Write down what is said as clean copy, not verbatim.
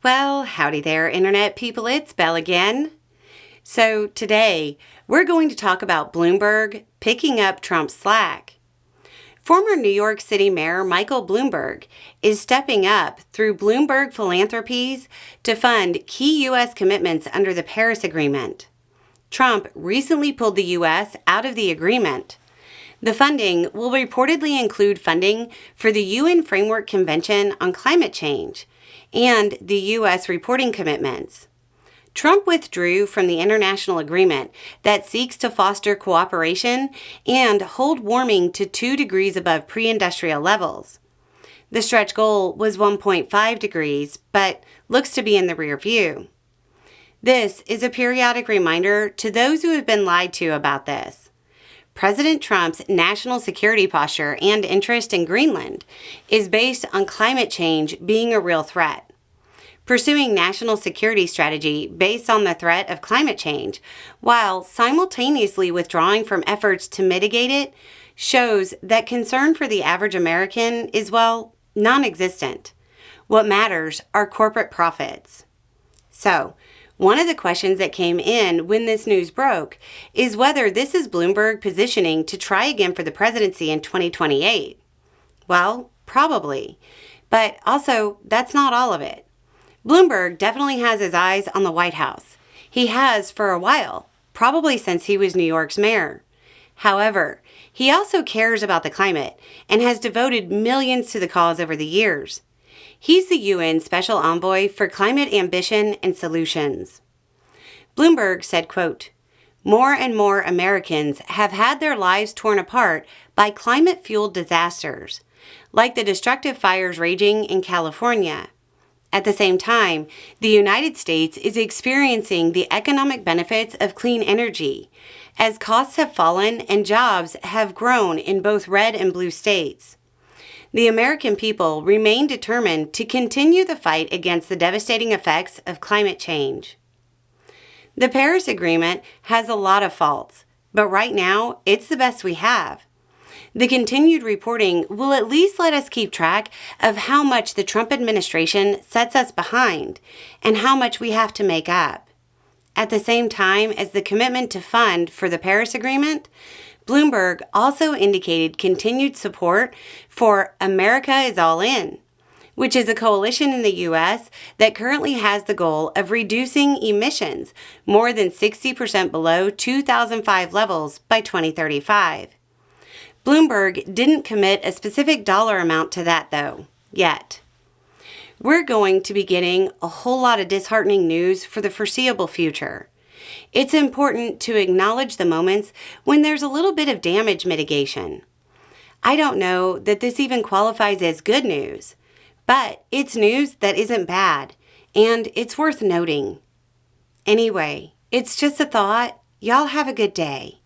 Well, howdy there, Internet people. It's Belle again. So today, we're going to talk about Bloomberg picking up Trump's slack. Former New York City Mayor Michael Bloomberg is stepping up through Bloomberg Philanthropies to fund key U.S. commitments under the Paris Agreement. Trump recently pulled the U.S. out of the agreement. The funding will reportedly include funding for the UN Framework Convention on Climate Change and the U.S. reporting commitments. Trump withdrew from the international agreement that seeks to foster cooperation and hold warming to 2 degrees above pre-industrial levels. The stretch goal was 1.5 degrees, but looks to be in the rear view. This is a periodic reminder to those who have been lied to about this. President Trump's national security posture and interest in Greenland is based on climate change being a real threat. Pursuing national security strategy based on the threat of climate change, while simultaneously withdrawing from efforts to mitigate it, shows that concern for the average American is, well, non-existent. What matters are corporate profits. So, one of the questions that came in when this news broke is whether this is Bloomberg positioning to try again for the presidency in 2028. Well, probably. But also, that's not all of it. Bloomberg definitely has his eyes on the White House. He has for a while, probably since he was New York's mayor. However, he also cares about the climate and has devoted millions to the cause over the years. He's the UN Special Envoy for Climate Ambition and Solutions. Bloomberg said, quote, "More and more Americans have had their lives torn apart by climate-fueled disasters, like the destructive fires raging in California. At the same time, the United States is experiencing the economic benefits of clean energy, as costs have fallen and jobs have grown in both red and blue states. The American people remain determined to continue the fight against the devastating effects of climate change." The Paris Agreement has a lot of faults, but right now, it's the best we have. The continued reporting will at least let us keep track of how much the Trump administration sets us behind and how much we have to make up. At the same time as the commitment to fund for the Paris Agreement, Bloomberg also indicated continued support for America is All In, which is a coalition in the U.S. that currently has the goal of reducing emissions more than 60% below 2005 levels by 2035. Bloomberg didn't commit a specific dollar amount to that, though, yet. We're going to be getting a whole lot of disheartening news for the foreseeable future. It's important to acknowledge the moments when there's a little bit of damage mitigation. I don't know that this even qualifies as good news, but it's news that isn't bad, and it's worth noting. Anyway, it's just a thought. Y'all have a good day.